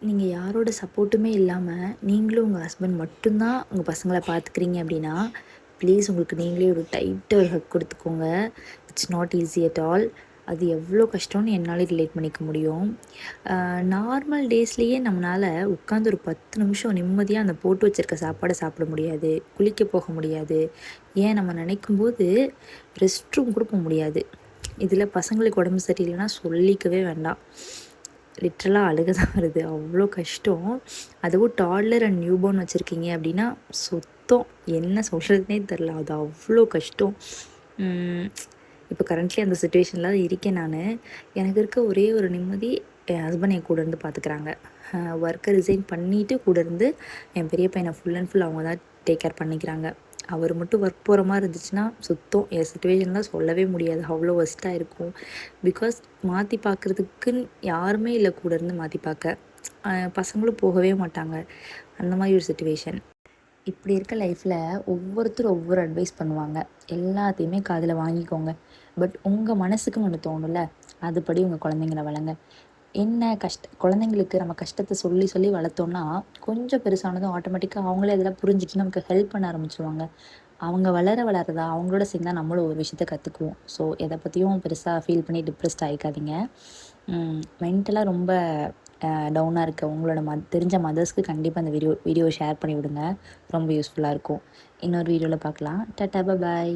நீங்கள் யாரோட சப்போர்ட்டுமே இல்லாமல் நீங்களும் உங்கள் ஹஸ்பண்ட் மட்டும்தான் உங்கள் பசங்களை பார்த்துக்கிறீங்க அப்படின்னா, ப்ளீஸ் உங்களுக்கு நீங்களே ஒரு டைட்டாக ஒரு ஹக் கொடுத்துக்கோங்க. It's not easy at all. அது எவ்வளோ கஷ்டம்னு என்னால் ரிலேட் பண்ணிக்க முடியும். நார்மல் டேஸ்லேயே நம்மளால் உட்காந்து ஒரு 10 நிமிஷம் நிம்மதியாக அந்த போட்டு வச்சுருக்க சாப்பாடை சாப்பிட முடியாது, குளிக்க போக முடியாது. ஏன் நம்ம நினைக்கும்போது ரெஸ்ட் ரூம் கூட போக முடியாது. இதில் பசங்களுக்கு உடம்பு சரியில்லைன்னா சொல்லிக்கவே வேண்டாம். லிட்ரலாக அழுக தான் வருது. அவ்வளோ கஷ்டம். அதுவும் டாட்லர் அண்ட் நியூபார்ன் வச்சுருக்கீங்க அப்படின்னா சுத்தம் என்ன சொல்கிறதுனே தெரில. அது அவ்வளோ கஷ்டம். இப்போ கரண்ட்லி அந்த சுச்சுவேஷனில் தான் இருக்கேன் நான். எனக்கு இருக்க ஒரே ஒரு நிம்மதி என் ஹஸ்பண்ட் என் கூட இருந்து பார்த்துக்கிறாங்க. ஒர்க்கை ரிசைன் பண்ணிவிட்டு கூட இருந்து என் பெரிய பையனை ஃபுல் அண்ட் ஃபுல் அவங்க தான் டேக் கேர் பண்ணிக்கிறாங்க. அவர் மட்டும் ஒர்க் போகிற மாதிரி இருந்துச்சுன்னா சுத்தம் என் சுச்சுவேஷன்லாம் சொல்லவே முடியாது. அவ்வளோ ஒஸ்ட்டாக இருக்கும். பிகாஸ் மாற்றி பார்க்குறதுக்குன்னு யாருமே இல்லை கூட இருந்து மாற்றி பார்க்க. பசங்களும் போகவே மாட்டாங்க. அந்த மாதிரி ஒரு சுச்சுவேஷன். இப்படி இருக்க லைஃப்பில் ஒவ்வொருத்தரும் ஒவ்வொரு அட்வைஸ் பண்ணுவாங்க. எல்லாத்தையுமே காதில் வாங்கிக்கோங்க. பட் உங்கள் மனசுக்குன்னு ஒன்று தோணும்ல, அதுபடி உங்கள் குழந்தைங்கள வளங்க. என்ன குழந்தைங்களுக்கு நம்ம கஷ்டத்தை சொல்லி சொல்லி வளர்த்தோன்னா கொஞ்சம் பெருசானதும் ஆட்டோமேட்டிக்காக அவங்களே அதெல்லாம் புரிஞ்சுட்டு நமக்கு ஹெல்ப் பண்ண ஆரம்பிச்சிருவாங்க. அவங்க வளரதா அவங்களோட சேர்ந்தா நம்மளும் ஒரு விஷயத்த கற்றுக்குவோம். ஸோ எதை பற்றியும் பெருசாக ஃபீல் பண்ணி டிப்ரெஸ்ட் ஆகிக்காதீங்க. மென்டலாக ரொம்ப டவுனாக இருக்க உங்களோட தெரிஞ்ச மதர்ஸ்க்கு கண்டிப்பாக அந்த வீடியோ ஷேர் பண்ணி விடுங்க. ரொம்ப யூஸ்ஃபுல்லாக இருக்கும். இன்னொரு வீடியோவில் பார்க்கலாம். டாட்டா பாய்.